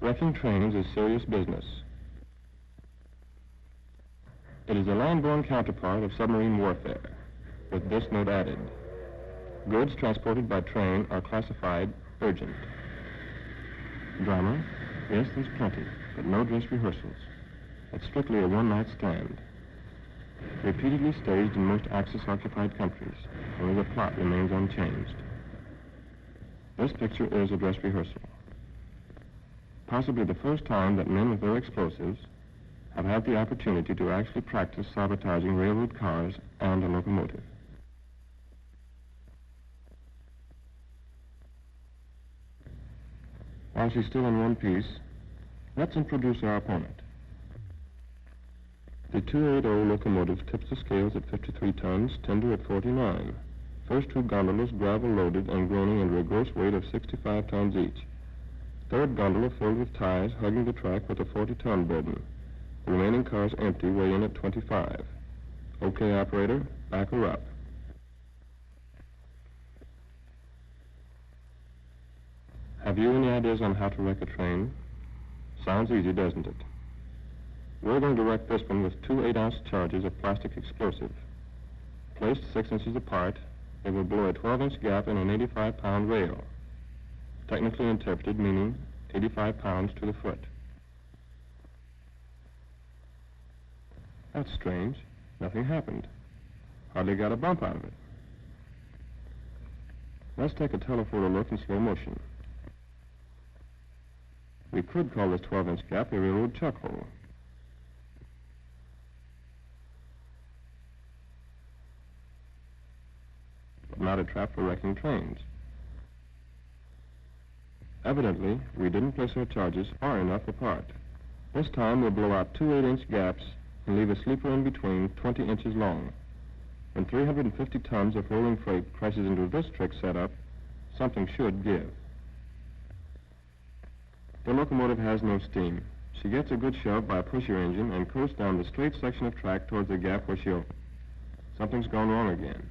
Wrecking trains is serious business. It is a land-borne counterpart of submarine warfare, with this note added. Goods transported by train are classified urgent. Drama? Yes, there's plenty, but no dress rehearsals. It's strictly a one-night stand. Repeatedly staged in most Axis-occupied countries, only the plot remains unchanged. This picture is a dress rehearsal. Possibly the first time that men with their explosives have had the opportunity to actually practice sabotaging railroad cars and a locomotive. While she's still in one piece, let's introduce our opponent. The 280 locomotive tips the scales at 53 tons, tender at 49. First two gondolas gravel-loaded and groaning under a gross weight of 65 tons each. Third gondola filled with ties, hugging the track with a 40-ton burden. The remaining cars empty, weigh in at 25. Okay, operator, back her up. Have you any ideas on how to wreck a train? Sounds easy, doesn't it? We're going to wreck this one with two 8-ounce charges of plastic explosive. Placed 6 inches apart, they will blow a 12-inch gap in an 85-pound rail. Technically interpreted, meaning 85 pounds to the foot. That's strange. Nothing happened. Hardly got a bump out of it. Let's take a telephoto look in slow motion. We could call this 12-inch gap a railroad chuck hole. But not a trap for wrecking trains. Evidently, we didn't place our charges far enough apart. This time we'll blow out two 8-inch gaps and leave a sleeper in between 20 inches long. When 350 tons of rolling freight crashes into this trick setup, something should give. The locomotive has no steam. She gets a good shove by a pusher engine and coasts down the straight section of track towards the gap where she'll... Something's gone wrong again.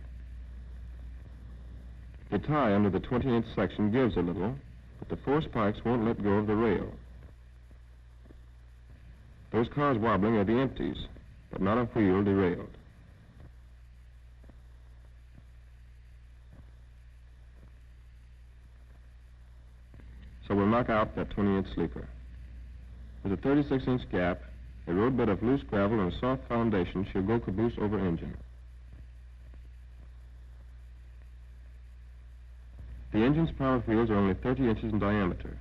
The tie under the 20-inch section gives a little, but the four spikes won't let go of the rail. Those cars wobbling are the empties, but not a wheel derailed. So we'll knock out that 20-inch sleeper. With a 36-inch gap, a roadbed of loose gravel and a soft foundation she'll go caboose over engine. The engine's power wheels are only 30 inches in diameter.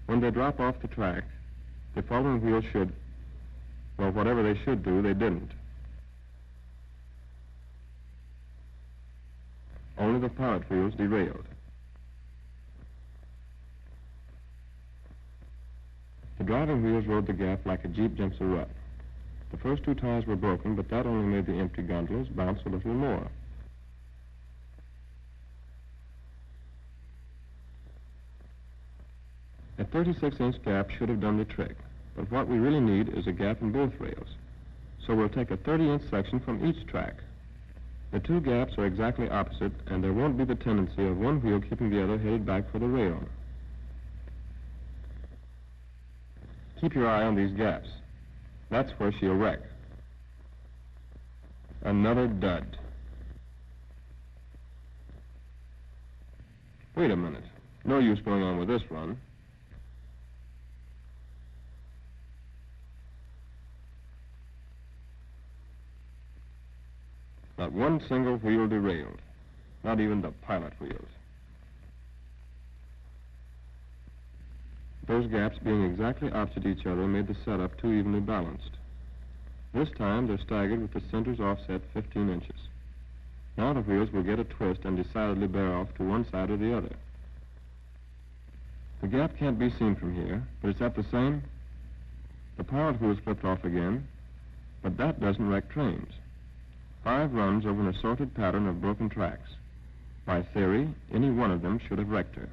When they drop off the track, the following wheels should, well, whatever they should do, they didn't. Only the pilot wheels derailed. The driving wheels rode the gap like a Jeep jumps a rut. The first two tires were broken, but that only made the empty gondolas bounce a little more. A 36-inch gap should have done the trick, but what we really need is a gap in both rails. So we'll take a 30-inch section from each track. The two gaps are exactly opposite, and there won't be the tendency of one wheel keeping the other headed back for the rail. Keep your eye on these gaps. That's where she'll wreck. Another dud. Wait a minute. No use going on with this run. Not one single wheel derailed. Not even the pilot wheels. Those gaps being exactly opposite each other made the setup too evenly balanced. This time they're staggered with the centers offset 15 inches. Now the wheels will get a twist and decidedly bear off to one side or the other. The gap can't be seen from here, but it's at the same. The pilot wheels flipped off again, but that doesn't wreck trains. 5 runs over an assorted pattern of broken tracks. By theory, any one of them should have wrecked her.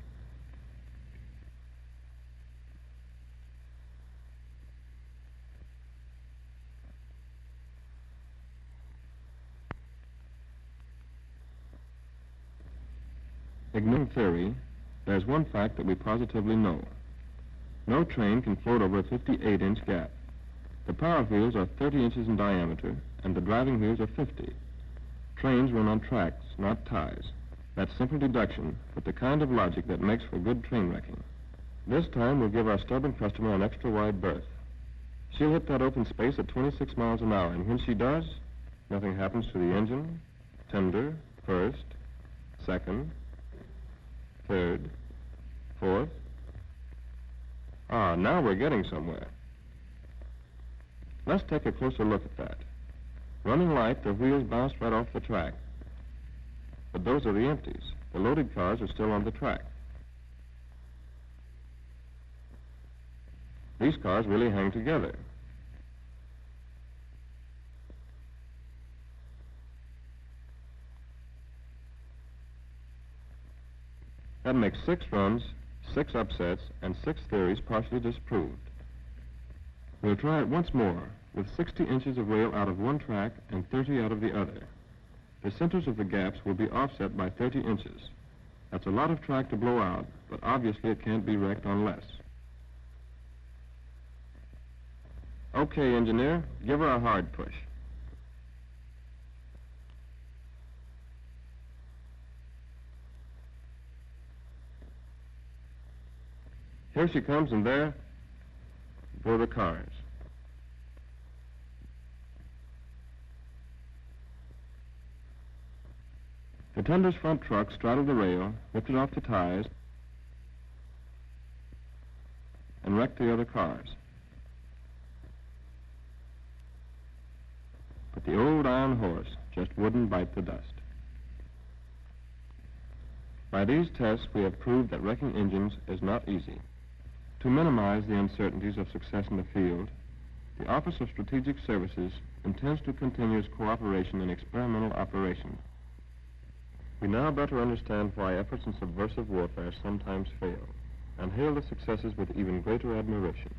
Ignoring theory, there's one fact that we positively know. No train can float over a 58-inch gap. The power wheels are 30 inches in diameter, and the driving wheels are 50. Trains run on tracks, not ties. That's simple deduction, but the kind of logic that makes for good train wrecking. This time, we'll give our stubborn customer an extra-wide berth. She'll hit that open space at 26 miles an hour, and when she does, nothing happens to the engine, tender, first, second, third, fourth. Ah, now we're getting somewhere. Let's take a closer look at that. Running light, the wheels bounced right off the track. But those are the empties. The loaded cars are still on the track. These cars really hang together. That makes 6 runs, 6 upsets, and 6 theories partially disproved. We'll try it once more, with 60 inches of rail out of one track and 30 out of the other. The centers of the gaps will be offset by 30 inches. That's a lot of track to blow out, but obviously it can't be wrecked on less. Okay, engineer, give her a hard push. Here she comes, and there go the cars. The tender's front truck straddled the rail, lifted off the ties, and wrecked the other cars. But the old iron horse just wouldn't bite the dust. By these tests, we have proved that wrecking engines is not easy. To minimize the uncertainties of success in the field, the Office of Strategic Services intends to continue its cooperation in experimental operation. We now better understand why efforts in subversive warfare sometimes fail, and hail the successes with even greater admiration.